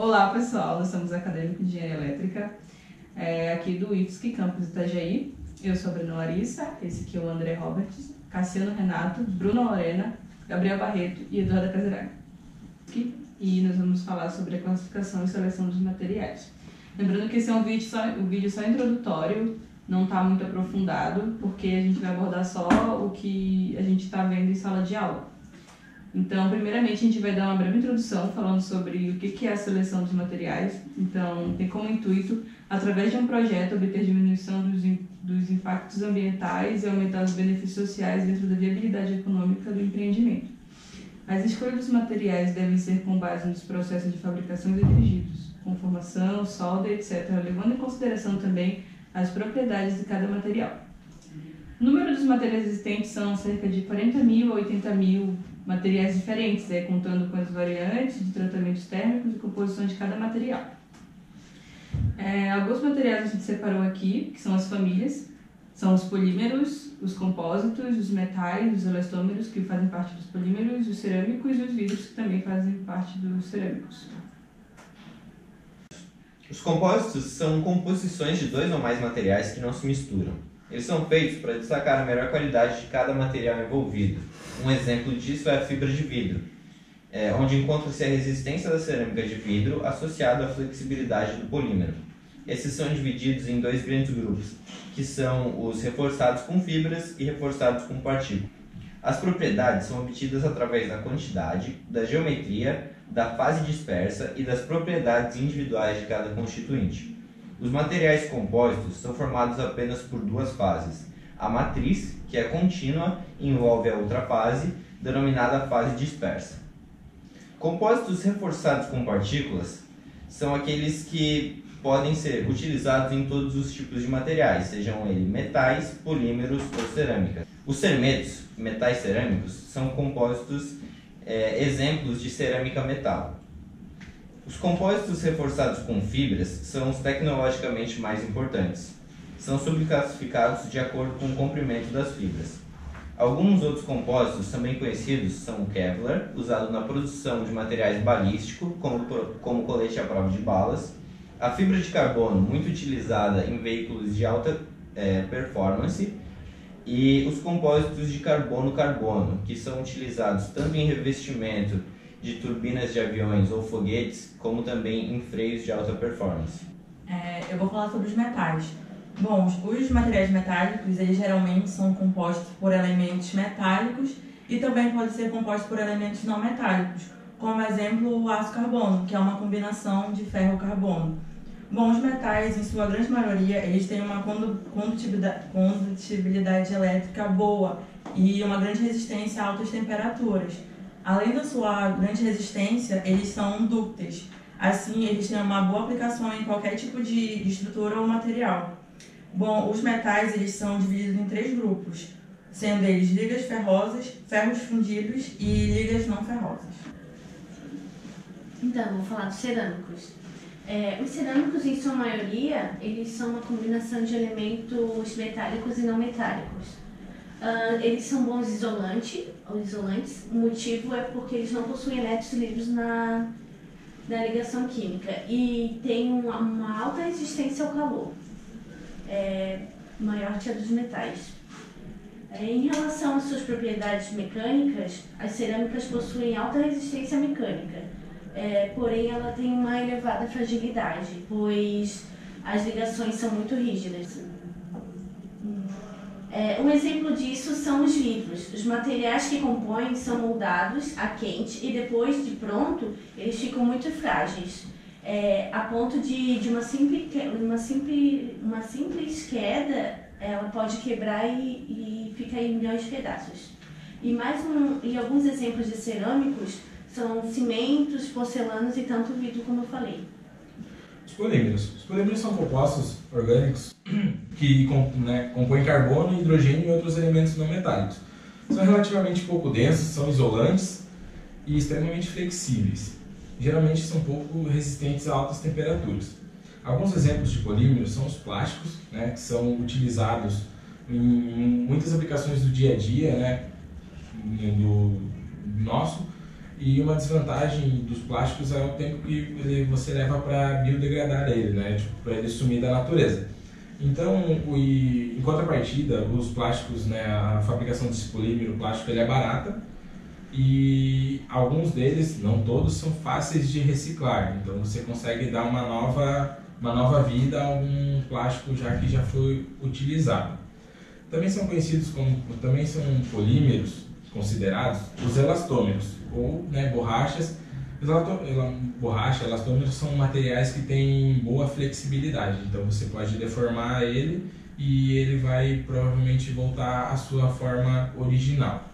Olá pessoal, nós somos acadêmicos de Engenharia Elétrica, aqui do IFSC Campus Itajaí. Eu sou a Bruna Larissa, esse aqui é o André Roberts, Cassiano Renato, Bruna Lorena, Gabriel Barreto e Eduarda Caseraga. E nós vamos falar sobre a classificação e seleção dos materiais. Lembrando que esse é um vídeo só introdutório, não está muito aprofundado, porque a gente vai abordar só o que a gente está vendo em sala de aula. Então, primeiramente, a gente vai dar uma breve introdução falando sobre o que é a seleção dos materiais. Então, tem como intuito, através de um projeto, obter diminuição dos impactos ambientais e aumentar os benefícios sociais dentro da viabilidade econômica do empreendimento. As escolhas dos materiais devem ser com base nos processos de fabricação exigidos, com formação, solda, etc., levando em consideração também as propriedades de cada material. O número dos materiais existentes são cerca de 40.000 a 80.000 materiais diferentes, contando com as variantes de tratamentos térmicos e composição de cada material. Alguns materiais a gente separou aqui, que são as famílias, são os polímeros, os compósitos, os metais, os elastômeros, que fazem parte dos polímeros, os cerâmicos e os vidros, que também fazem parte dos cerâmicos. Os compósitos são composições de dois ou mais materiais que não se misturam. Eles são feitos para destacar a melhor qualidade de cada material envolvido. Um exemplo disso é a fibra de vidro, onde encontra-se a resistência da cerâmica de vidro associada à flexibilidade do polímero. Esses são divididos em dois grandes grupos, que são os reforçados com fibras e reforçados com partículas. As propriedades são obtidas através da quantidade, da geometria, da fase dispersa e das propriedades individuais de cada constituinte. Os materiais compósitos são formados apenas por duas fases. A matriz, que é contínua e envolve a outra fase, denominada fase dispersa. Compósitos reforçados com partículas são aqueles que podem ser utilizados em todos os tipos de materiais, sejam eles metais, polímeros ou cerâmica. Os cermetos, metais cerâmicos, são compósitos exemplos de cerâmica metal. Os compósitos reforçados com fibras são os tecnologicamente mais importantes. São subclassificados de acordo com o comprimento das fibras. Alguns outros compósitos também conhecidos são o Kevlar, usado na produção de materiais balísticos, como colete à prova de balas, a fibra de carbono, muito utilizada em veículos de alta performance, e os compósitos de carbono-carbono, que são utilizados tanto em revestimento de turbinas de aviões ou foguetes, como também em freios de alta performance. Eu vou falar sobre os metais. Bom, os materiais metálicos, eles geralmente são compostos por elementos metálicos e também podem ser compostos por elementos não metálicos, como exemplo o aço carbono, que é uma combinação de ferro-carbono. Bom, os metais, em sua grande maioria, eles têm uma condutibilidade elétrica boa e uma grande resistência a altas temperaturas. Além da sua grande resistência, eles são dúcteis. Assim, eles têm uma boa aplicação em qualquer tipo de estrutura ou material. Bom, os metais eles são divididos em três grupos, sendo eles ligas ferrosas, ferros fundidos e ligas não ferrosas. Então, vou falar dos cerâmicos. Os cerâmicos, em sua maioria, eles são uma combinação de elementos metálicos e não metálicos. Eles são bons isolantes, o motivo é porque eles não possuem elétrons livres na ligação química e têm uma alta resistência ao calor, maior que a dos metais. Em relação às suas propriedades mecânicas, as cerâmicas possuem alta resistência mecânica, porém ela tem uma elevada fragilidade, pois as ligações são muito rígidas. Um exemplo disso são os vidros. Os materiais que compõem são moldados a quente e depois de pronto eles ficam muito frágeis, a ponto de uma simples queda ela pode quebrar e ficar em milhões de pedaços. E alguns exemplos de cerâmicos são cimentos, porcelanas e tanto vidro, como eu falei. Os polímeros são compostos orgânicos que compõem carbono, hidrogênio e outros elementos não metálicos. São relativamente pouco densos, são isolantes e extremamente flexíveis. Geralmente são pouco resistentes a altas temperaturas. Alguns exemplos de polímeros são os plásticos, que são utilizados em muitas aplicações do dia a dia, do nosso, E uma desvantagem dos plásticos é o tempo que você leva para biodegradar ele, né? Tipo, para ele sumir da natureza. Então, em contrapartida, os plásticos, né, a fabricação desse polímero plástico ele é barata e alguns deles, não todos, são fáceis de reciclar. Então você consegue dar uma nova vida a algum plástico que já foi utilizado. Também são polímeros considerados os elastômeros, ou, né, borrachas. Elastômeros são materiais que têm boa flexibilidade, então você pode deformar ele e ele vai provavelmente voltar à sua forma original.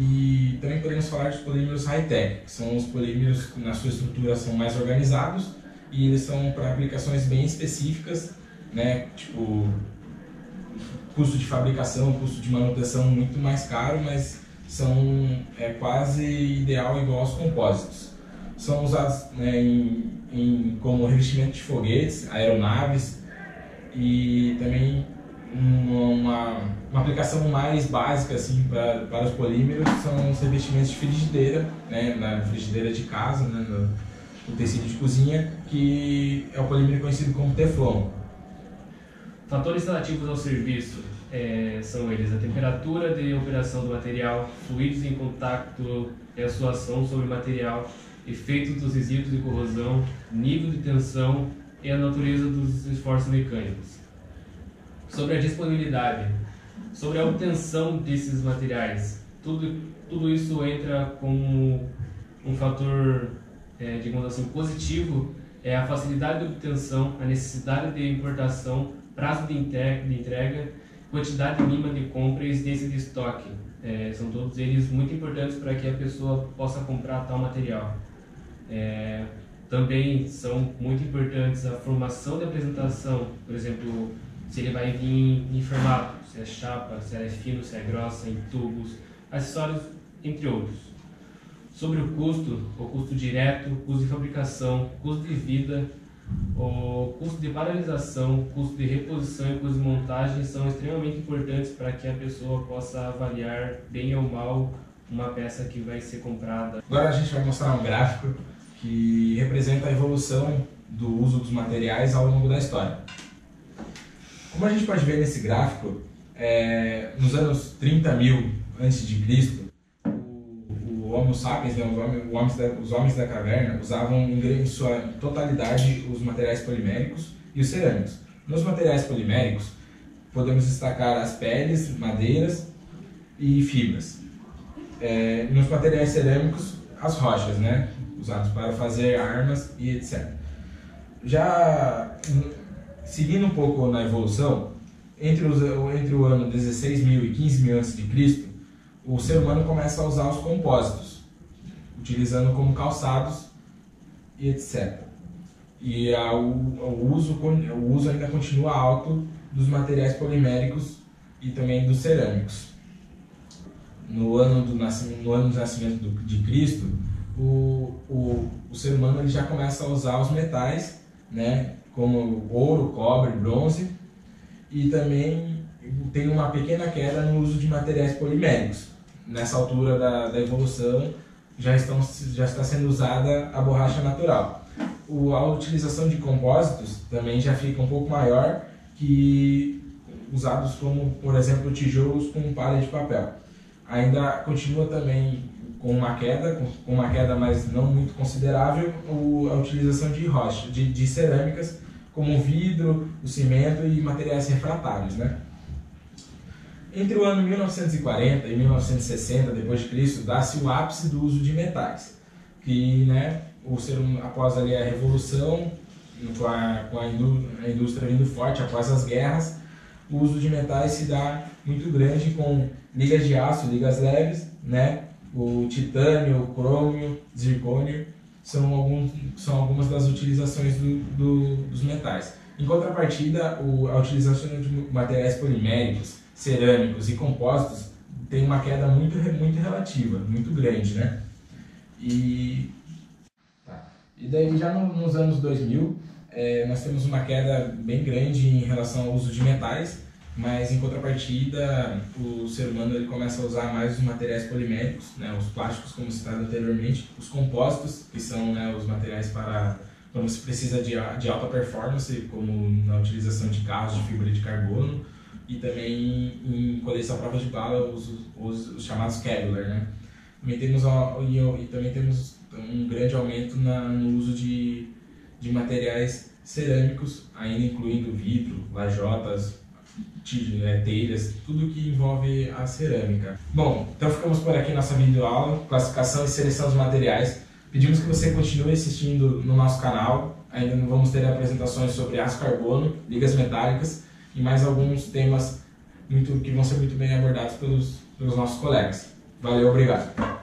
E também podemos falar dos polímeros high-tech, que são os polímeros que na sua estrutura são mais organizados e eles são para aplicações bem específicas, né, tipo custo de fabricação, custo de manutenção muito mais caro, mas é quase ideal igual aos compósitos. São usados, né, como revestimento de foguetes, aeronaves e também uma aplicação mais básica assim, para os polímeros são os revestimentos de frigideira, né, na frigideira de casa, né, no tecido de cozinha, que é o polímero conhecido como Teflon. Fatores relativos ao serviço são eles: a temperatura de operação do material, fluidos em contato e a sua ação sobre o material, efeitos dos resíduos de corrosão, nível de tensão e a natureza dos esforços mecânicos. Sobre a disponibilidade, sobre a obtenção desses materiais, tudo isso entra como um fator, digamos assim, positivo, é a facilidade de obtenção, a necessidade de importação, prazo de entrega, quantidade mínima de compra e existência de estoque. São todos eles muito importantes para que a pessoa possa comprar tal material. Também são muito importantes a formação de apresentação, por exemplo, se ele vai vir em formato, se é chapa, se é fino, se é grossa, em tubos, acessórios, entre outros. Sobre o custo direto, custo de fabricação, custo de vida, o custo de paralisação, custo de reposição e custo de montagem são extremamente importantes para que a pessoa possa avaliar bem ou mal uma peça que vai ser comprada. Agora a gente vai mostrar um gráfico que representa a evolução do uso dos materiais ao longo da história. Como a gente pode ver nesse gráfico, nos anos 30.000 a.C., o Homo sapiens, né, os homens da caverna, usavam em sua totalidade os materiais poliméricos e os cerâmicos. Nos materiais poliméricos, podemos destacar as peles, madeiras e fibras. Nos materiais cerâmicos, as rochas, né, usados para fazer armas e etc. Já seguindo um pouco na evolução, entre o ano 16.000 e 15.000 a.C., o ser humano começa a usar os compósitos, utilizando como calçados e etc. E o uso ainda continua alto dos materiais poliméricos e também dos cerâmicos. No ano do nascimento de Cristo, o ser humano ele já começa a usar os metais, né, como ouro, cobre, bronze, e também tem uma pequena queda no uso de materiais poliméricos. Nessa altura da evolução já está sendo usada a borracha natural. A utilização de compósitos também já fica um pouco maior, que usados como, por exemplo, tijolos com palha de papel. Ainda continua também com uma queda, mas não muito considerável, a utilização de rocha, de cerâmicas, como o vidro, o cimento e materiais refratários, né? Entre o ano 1940 e 1960 d.C., dá-se o ápice do uso de metais, que, né, após ali a revolução, com a indústria vindo forte, após as guerras, o uso de metais se dá muito grande com ligas de aço, ligas leves, né? O titânio, o crômio, zircônio são algumas das utilizações dos metais. Em contrapartida, a utilização de materiais poliméricos, cerâmicos e compósitos tem uma queda muito relativa, muito grande, né? E daí já nos anos 2000, nós temos uma queda bem grande em relação ao uso de metais, mas em contrapartida o ser humano ele começa a usar mais os materiais poliméricos, né, os plásticos como citado anteriormente, os compósitos, que são, né, os materiais para quando você precisa de alta performance, como na utilização de carros de fibra de carbono, e também em coleção à prova de bala os chamados Kevlar, né? Também temos um grande aumento no uso de materiais cerâmicos, ainda incluindo vidro, lajotas, telhas, tudo que envolve a cerâmica. Bom, então ficamos por aqui nossa videoaula, classificação e seleção dos materiais. Pedimos que você continue assistindo no nosso canal, ainda vamos ter apresentações sobre aço carbono, ligas metálicas e mais alguns temas que vão ser muito bem abordados pelos nossos colegas. Valeu, obrigado!